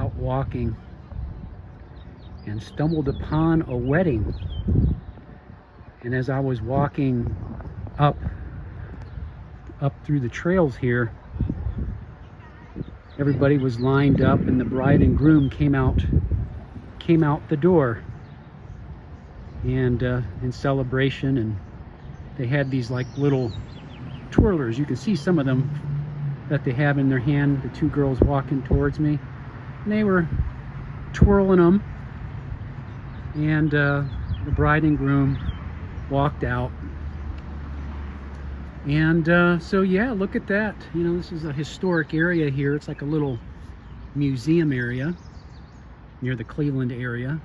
out walking and stumbled upon a wedding. And as I was walking up through the trails here, everybody was lined up and the bride and groom came out the door and in celebration, and they had these like little twirlers. You can see some of them that they have in their hand, the two girls walking towards me, and they were twirling them, and the bride and groom walked out. And so yeah, look at that. You know, this is a historic area here. It's like a little museum area near the Cleveland area,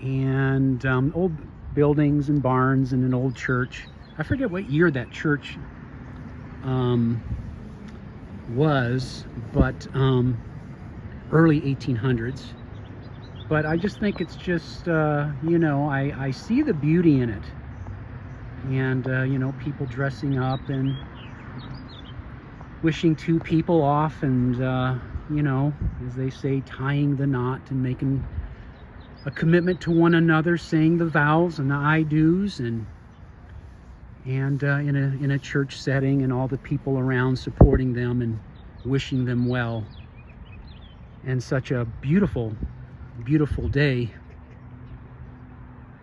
and old buildings and barns and an old church. I forget what year that church was, but early 1800s. But I just think it's just, you know, I see the beauty in it. And, you know, people dressing up and wishing two people off and, you know, as they say, tying the knot and making a commitment to one another, saying the vows and the I do's, and in a church setting, and all the people around supporting them and wishing them well. And such a beautiful, beautiful day.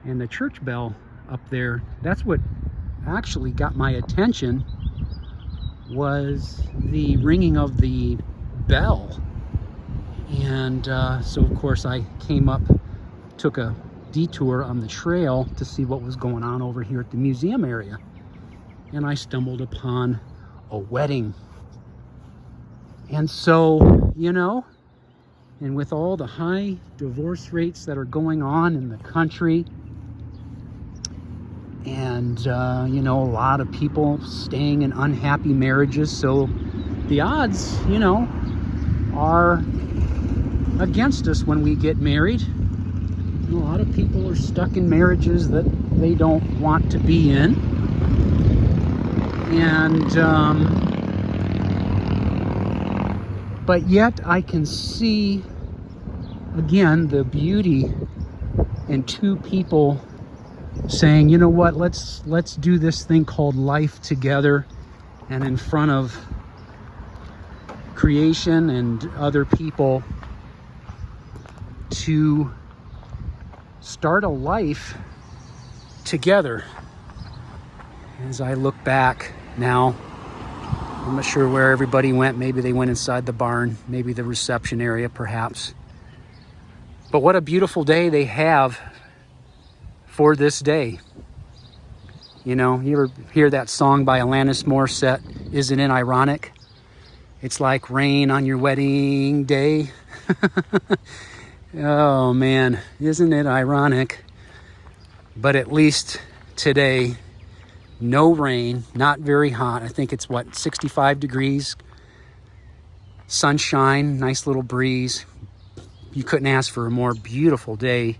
And the church bell up there, that's what actually got my attention, was the ringing of the bell. And so of course I came up, took a detour on the trail to see what was going on over here at the museum area, and I stumbled upon a wedding. And so, you know, and with all the high divorce rates that are going on in the country, and you know, a lot of people staying in unhappy marriages, so the odds, you know, are against us when we get married. A lot of people are stuck in marriages that they don't want to be in, and but yet I can see again the beauty in two people saying, you know what, let's do this thing called life together, and in front of creation and other people, to start a life together. As I look back now, I'm not sure where everybody went. Maybe they went inside the barn, maybe the reception area perhaps. But what a beautiful day they have for this day. You know, you ever hear that song by Alanis Morissette, Isn't It Ironic? It's like rain on your wedding day. Oh man, isn't it ironic? But at least today, no rain, not very hot. I think it's what, 65 degrees, sunshine, nice little breeze. You couldn't ask for a more beautiful day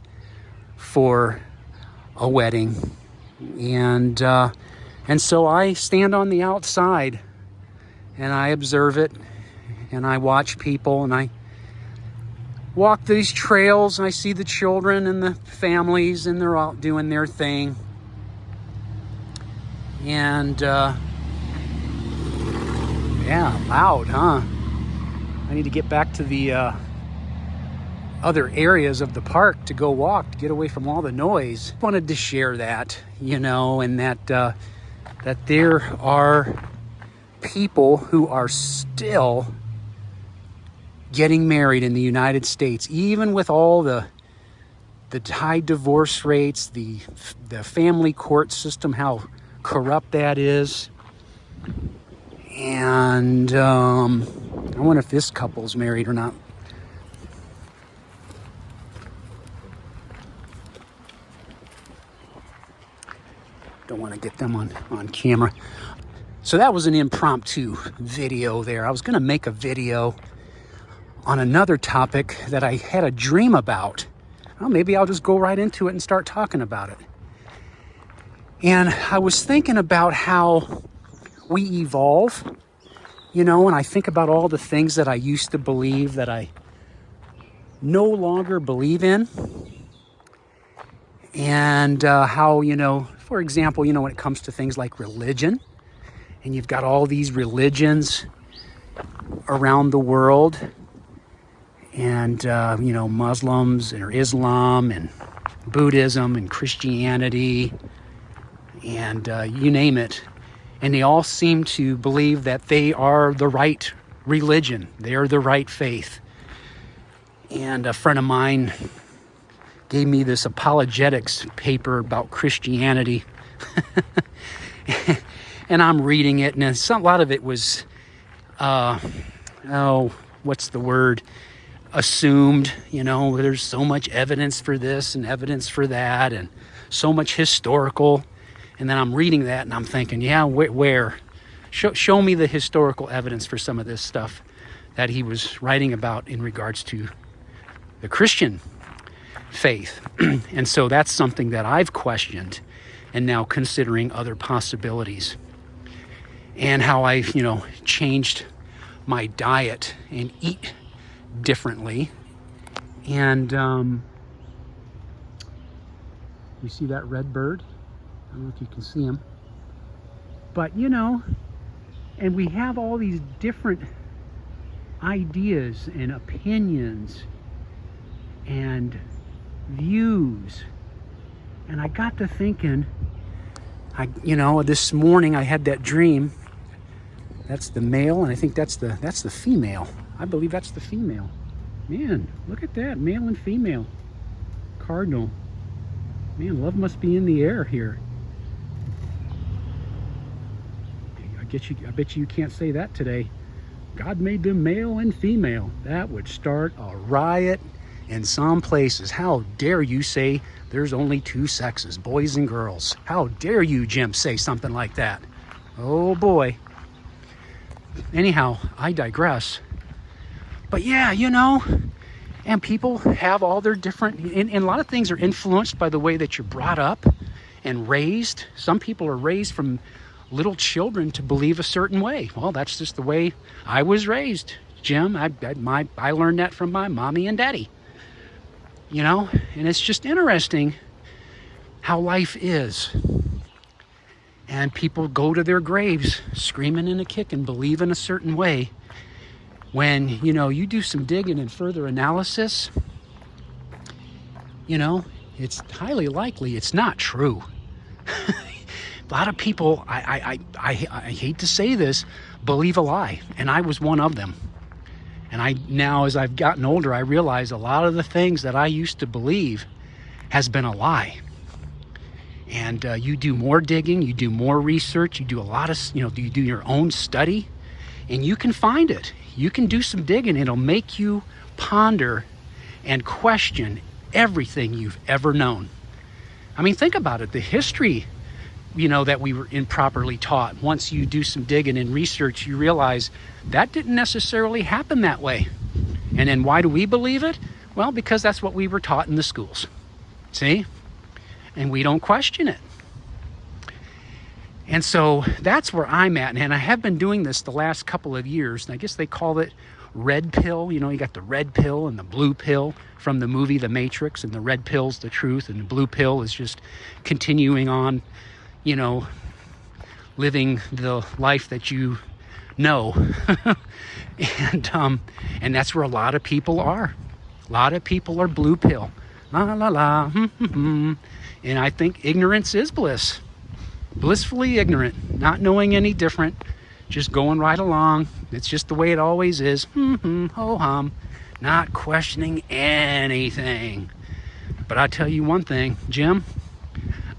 for a wedding. And so I stand on the outside and I observe it, and I watch people, and I walk these trails, and I see the children and the families, and they're out doing their thing. And yeah, loud, huh? I need to get back to the other areas of the park to go walk, to get away from all the noise. Wanted to share that, you know, and that there are people who are still getting married in the United States, even with all the high divorce rates, the family court system, how corrupt that is. And I wonder if this couple's married or not. Don't want to get them on camera. So that was an impromptu video there. I was going to make a video on another topic that I had a dream about. Well, maybe I'll just go right into it and start talking about it. And I was thinking about how we evolve, you know, and I think about all the things that I used to believe that I no longer believe in, and how, for example, when it comes to things like religion, and you've got all these religions around the world, and Muslims or Islam and Buddhism and Christianity and you name it, and they all seem to believe that they are the right religion, they are the right faith. And a friend of mine gave me this apologetics paper about Christianity and I'm reading it, and a lot of it was what's the word, assumed. There's so much evidence for this and evidence for that and so much historical. And then I'm reading that and I'm thinking, yeah, where? Show me the historical evidence for some of this stuff that he was writing about in regards to the Christian faith. And so that's something that I've questioned, and now considering other possibilities, and how I've, changed my diet and eat differently. And you see that red bird? I don't know if you can see him. But, and we have all these different ideas and opinions and views. And I got to thinking, this morning I had that dream. That's the male, and I think that's the female. I believe that's the female. Man, look at that, male and female. Cardinal. Man, love must be in the air here. I bet you can't say that today. God made them male and female. That would start a riot in some places. How dare you say there's only two sexes, boys and girls? How dare you, Jim, say something like that? Oh boy. Anyhow, I digress. But yeah, and people have all their different, and a lot of things are influenced by the way that you're brought up and raised. Some people are raised from little children to believe a certain way. Well, that's just the way I was raised, Jim. I learned that from my mommy and daddy. And it's just interesting how life is. And people go to their graves screaming and kicking, believe in a certain way. When, you do some digging and further analysis, it's highly likely it's not true. A lot of people, I hate to say this, believe a lie, and I was one of them. And now, as I've gotten older, I realize a lot of the things that I used to believe has been a lie. And you do more digging, you do more research, you do a lot of, you do your own study, and you can find it. You can do some digging. It'll make you ponder and question everything you've ever known. I mean, think about it. The history, that we were improperly taught. Once you do some digging and research, you realize that didn't necessarily happen that way. And then why do we believe it? Well, because that's what we were taught in the schools. See? And we don't question it. And so that's where I'm at. And I have been doing this the last couple of years. And I guess they call it red pill. You got the red pill and the blue pill from the movie The Matrix. And the red pill's the truth, and the blue pill is just continuing on, living the life that you know. And that's where a lot of people are. A lot of people are blue pill. La la la. And I think ignorance is bliss. Blissfully ignorant, not knowing any different, just going right along. It's just the way it always is. Ho-hum, not questioning anything. But I tell you one thing, Jim,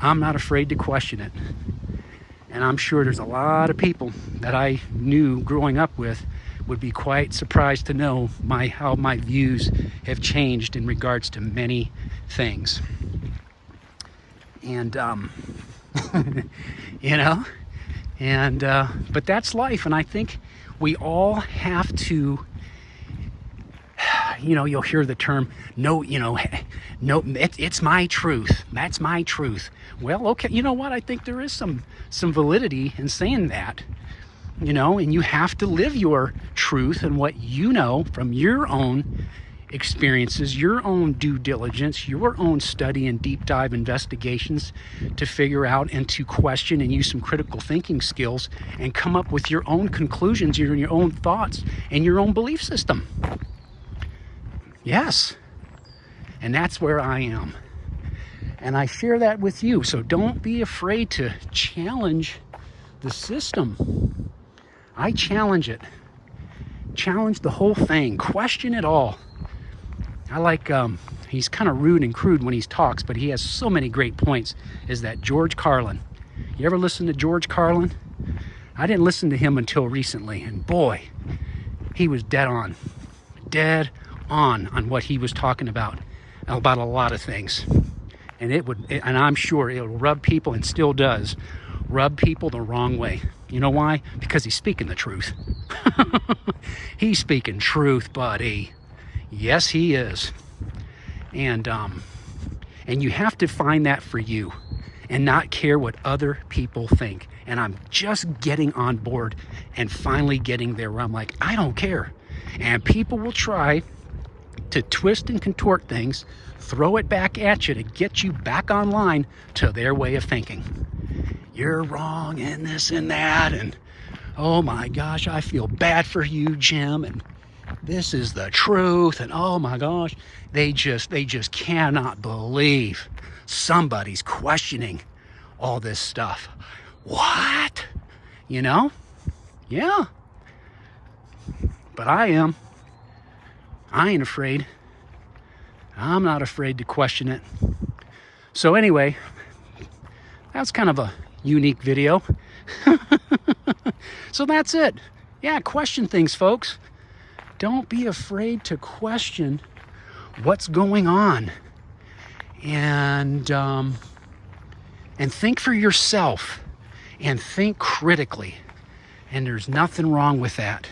I'm not afraid to question it. And I'm sure there's a lot of people that I knew growing up with would be quite surprised to know how my views have changed in regards to many things. And but that's life. And I think we all have to, you'll hear the term, no, it's my truth. That's my truth. Well, okay, you know what? I think there is some validity in saying that, and you have to live your truth and what you know from your own experiences, your own due diligence, your own study and deep dive investigations to figure out and to question and use some critical thinking skills and come up with your own conclusions, your own thoughts, and your own belief system. Yes. And that's where I am. And I share that with you. So don't be afraid to challenge the system. I challenge it. Challenge the whole thing. Question it all. I like, he's kind of rude and crude when he talks, but he has so many great points, is that George Carlin. You ever listen to George Carlin? I didn't listen to him until recently, and boy, he was dead on what he was talking about a lot of things. And and I'm sure it'll rub people, and still does, rub people the wrong way. You know why? Because he's speaking the truth. He's speaking truth, buddy. Yes, he is. And you have to find that for you and not care what other people think. And I'm just getting on board and finally getting there where I'm like, I don't care. And people will try to twist and contort things, throw it back at you to get you back online to their way of thinking. You're wrong and this and that, and oh my gosh, I feel bad for you, Jim, and this is the truth, and oh my gosh, they just cannot believe somebody's questioning all this stuff. What? You know? Yeah. But I am. I ain't afraid. I'm not afraid to question it. So anyway, that's kind of a unique video. So that's it. Yeah, question things, folks. Don't be afraid to question what's going on, and think for yourself, and think critically. And there's nothing wrong with that.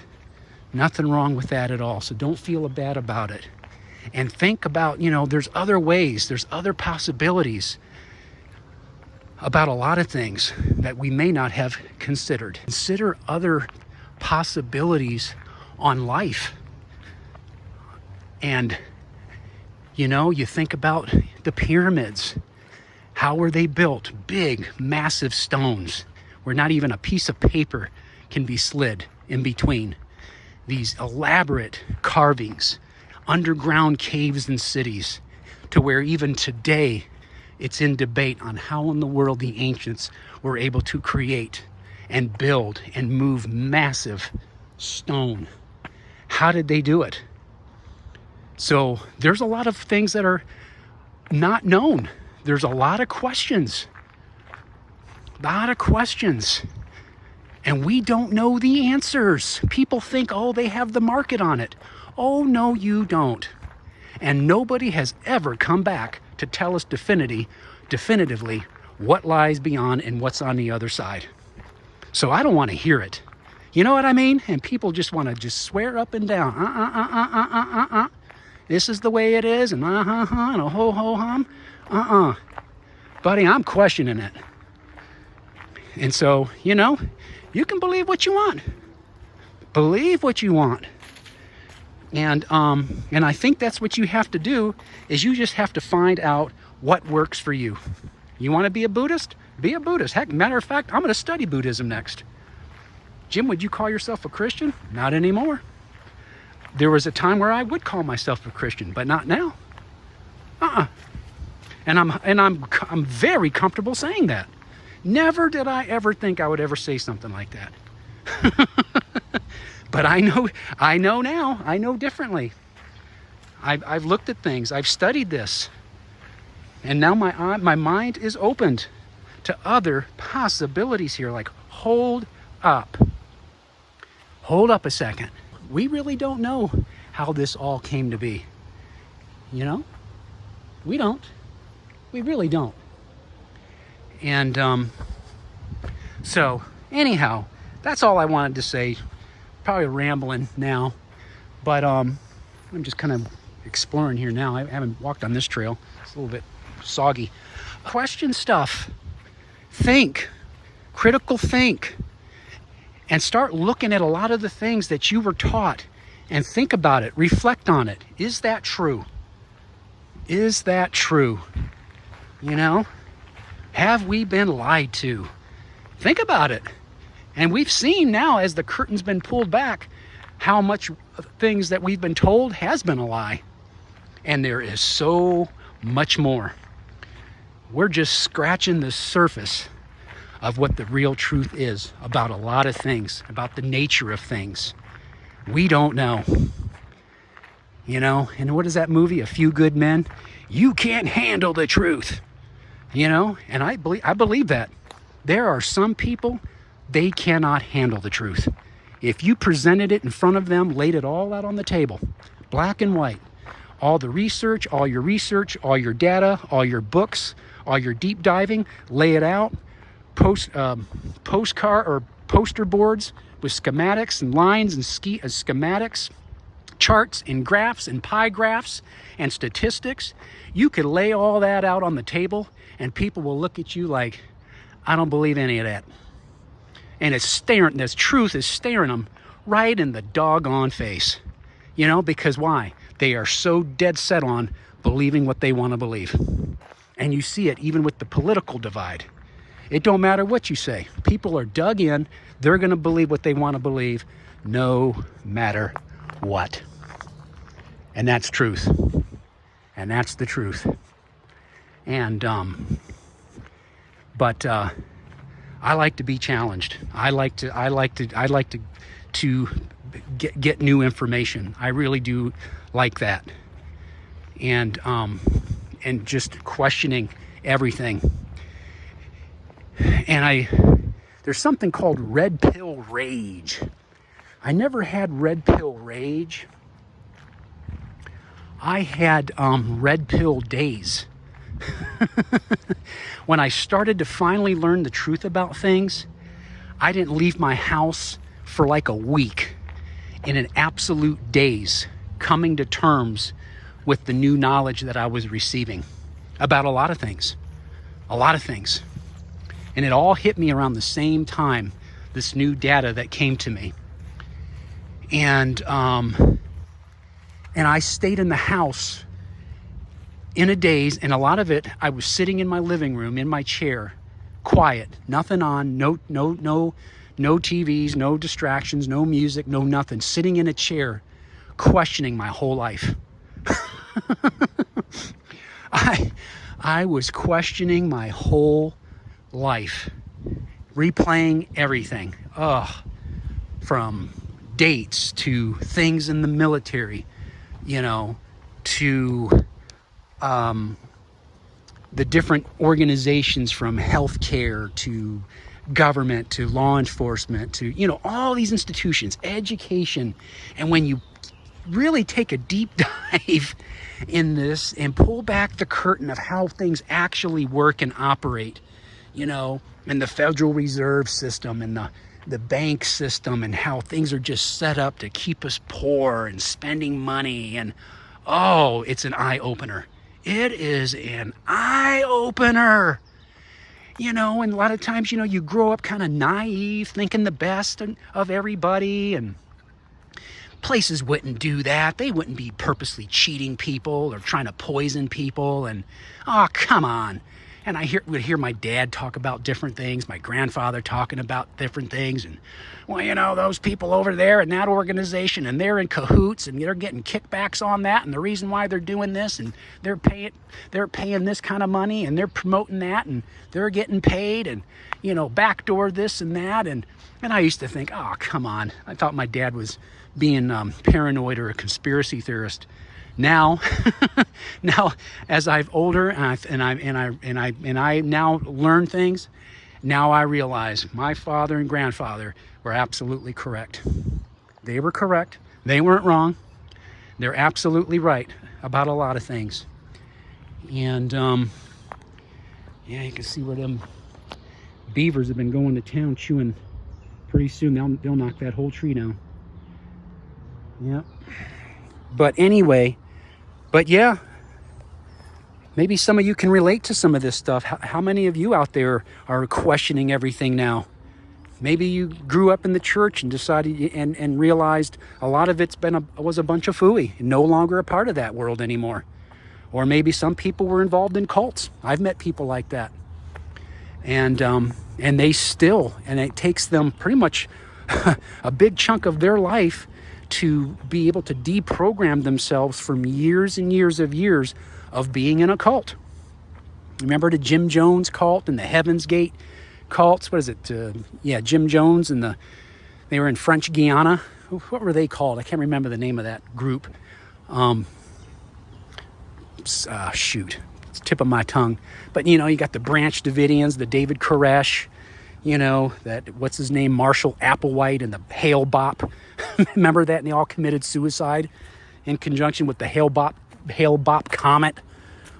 Nothing wrong with that at all. So don't feel bad about it. And think about, there's other ways, there's other possibilities about a lot of things that we may not have considered. Consider other possibilities on life. And you think about the pyramids. How were they built? Big, massive stones where not even a piece of paper can be slid in between. These elaborate carvings, underground caves and cities, to where even today it's in debate on how in the world the ancients were able to create and build and move massive stone. How did they do it? So there's a lot of things that are not known. There's a lot of questions. And we don't know the answers. People think, oh, they have the market on it. Oh, no, you don't. And nobody has ever come back to tell us definitively what lies beyond and what's on the other side. So I don't want to hear it. You know what I mean? And people just want to just swear up and down. This is the way it is, and and a ho-ho-hum. Buddy, I'm questioning it. And so, you can believe what you want. Believe what you want. And I think that's what you have to do, is you just have to find out what works for you. You want to be a Buddhist? Be a Buddhist. Heck, matter of fact, I'm going to study Buddhism next. Jim, would you call yourself a Christian? Not anymore. There was a time where I would call myself a Christian, but not now. And I'm very comfortable saying that. Never did I ever think I would ever say something like that. But I know now. I know differently. I've looked at things. I've studied this. And now my mind is opened to other possibilities here. Like, hold up. Hold up a second. We really don't know how this all came to be. We don't. We really don't. And so anyhow, that's all I wanted to say. Probably rambling now, but I'm just kind of exploring here now. I haven't walked on this trail. It's a little bit soggy. Question stuff. Think. Critical think. And start looking at a lot of the things that you were taught and think about it, reflect on it. Is that true? Is that true? You know, have we been lied to? Think about it. And we've seen now, as the curtain's been pulled back, how much things that we've been told has been a lie. And there is so much more. We're just scratching the surface of what the real truth is about a lot of things, about the nature of things. We don't know. You know, and what is that movie, A Few Good Men? You can't handle the truth. You know, and I believe that. There are some people, they cannot handle the truth. If you presented it in front of them, laid it all out on the table, black and white, all the research, all your data, all your books, all your deep diving, lay it out, postcard or poster boards with schematics and lines and schematics, charts and graphs and pie graphs and statistics. You could lay all that out on the table and people will look at you like, I don't believe any of that. And it's staring, this truth is staring them right in the doggone face. You know, because why? They are so dead set on believing what they want to believe. And you see it even with the political divide. It don't matter what you say. People are dug in. They're going to believe what they want to believe no matter what. And that's truth. And that's the truth. And, but I like to be challenged. I like to get new information. I really do like that. And just questioning everything. And there's something called red pill rage. I never had red pill rage. I had red pill days. When I started to finally learn the truth about things, I didn't leave my house for like a week in an absolute daze, coming to terms with the new knowledge that I was receiving about a lot of things. And it all hit me around the same time, this new data that came to me. And I stayed in the house in a daze, and a lot of it, I was sitting in my living room, in my chair, quiet, nothing on, no TVs, no distractions, no music, no nothing, sitting in a chair, questioning my whole life. I was questioning my whole life, replaying everything, from dates to things in the military, you know, to the different organizations, from healthcare to government to law enforcement to, you know, all these institutions, education. And when you really take a deep dive in this and pull back the curtain of how things actually work and operate, you know, and the Federal Reserve System and the bank system and how things are just set up to keep us poor and spending money, and it's an eye-opener. It is an eye-opener. You know, and a lot of times, you know, you grow up kind of naive, thinking the best of everybody, and places wouldn't do that. They wouldn't be purposely cheating people or trying to poison people, and come on. And I would hear my dad talk about different things, my grandfather talking about different things, and, well, you know, those people over there in that organization, and they're in cahoots, and they're getting kickbacks on that, and the reason why they're doing this, and they're paying this kind of money, and they're promoting that, and they're getting paid, and, you know, backdoor this and that, and I used to think, come on. I thought my dad was being paranoid or a conspiracy theorist. Now, as I've older and I now learn things, now I realize my father and grandfather were absolutely correct. They were correct. They weren't wrong. They're absolutely right about a lot of things. And you can see where them beavers have been going to town chewing. Pretty soon they'll knock that whole tree down. Yeah. But anyway. But yeah, maybe some of you can relate to some of this stuff. How many of you out there are questioning everything now? Maybe you grew up in the church and decided and realized a lot of it's was a bunch of phooey, no longer a part of that world anymore. Or maybe some people were involved in cults. I've met people like that. And they still, and it takes them pretty much a big chunk of their life to be able to deprogram themselves from years and years of being in a cult. Remember the Jim Jones cult and the Heaven's Gate cults? What is it? Jim Jones and they were in French Guiana. What were they called? I can't remember the name of that group. Shoot, it's tip of my tongue. But you got the Branch Davidians, the David Koresh, what's his name, Marshall Applewhite, and the Hale Bop. Remember that? And they all committed suicide in conjunction with the Hale Bop comet.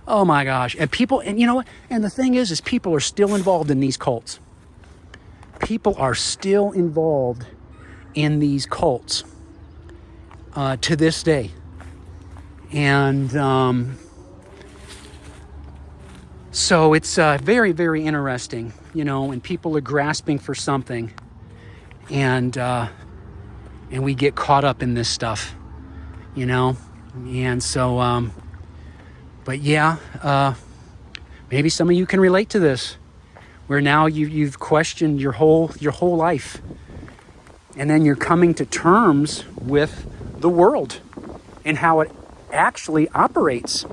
Oh my gosh. And people, and you know what? And the thing is people are still involved in these cults. People are still involved in these cults to this day. And so it's very, very interesting, and people are grasping for something, and we get caught up in this stuff, and so, but yeah, maybe some of you can relate to this, where now you've questioned your whole life, and then you're coming to terms with the world and how it actually operates.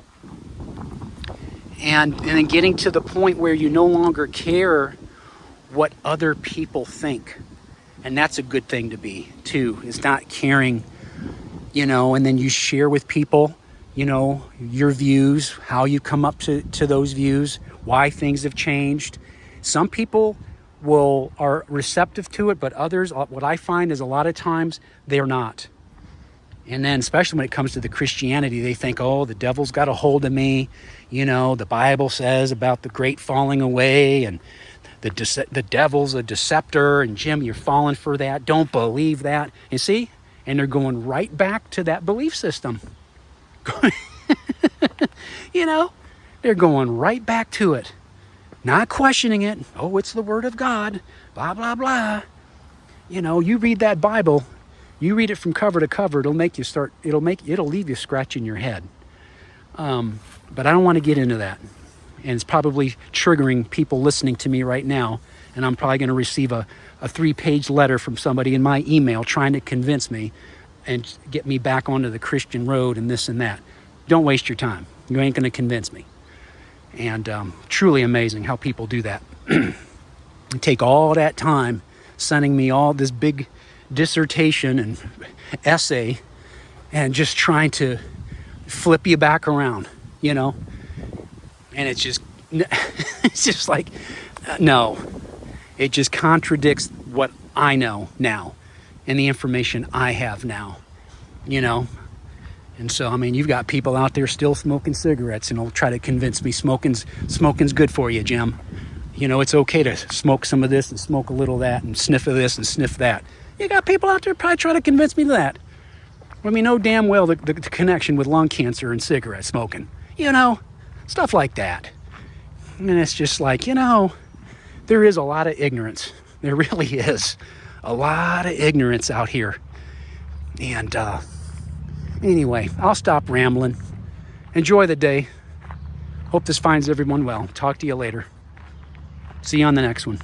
And then getting to the point where you no longer care what other people think. And that's a good thing to be, too. It's not caring, and then you share with people, your views, how you come up to those views, why things have changed. Some people are receptive to it, but others, what I find is a lot of times they're not. And then especially when it comes to the Christianity, they think, oh, the devil's got a hold of me. The Bible says about the great falling away, and the devil's a deceptor, and Jim, you're falling for that. Don't believe that. You see? And they're going right back to that belief system. They're going right back to it. Not questioning it. Oh, it's the word of God. Blah, blah, blah. You read that Bible. You read it from cover to cover, it'll leave you scratching your head. But I don't want to get into that. And it's probably triggering people listening to me right now. And I'm probably going to receive a 3-page letter from somebody in my email trying to convince me and get me back onto the Christian road and this and that. Don't waste your time. You ain't going to convince me. And truly amazing how people do that. Take all that time sending me all this big dissertation and essay and just trying to flip you back around, and it's just like, no, it just contradicts what I know now and the information I have now, and so you've got people out there still smoking cigarettes and will try to convince me smoking's good for you, Jim. It's okay to smoke some of this and smoke a little of that and sniff of this and sniff that. You got people out there probably trying to convince me of that. We know damn well the connection with lung cancer and cigarette smoking. Stuff like that. And it's just like, there is a lot of ignorance. There really is. A lot of ignorance out here. And anyway, I'll stop rambling. Enjoy the day. Hope this finds everyone well. Talk to you later. See you on the next one.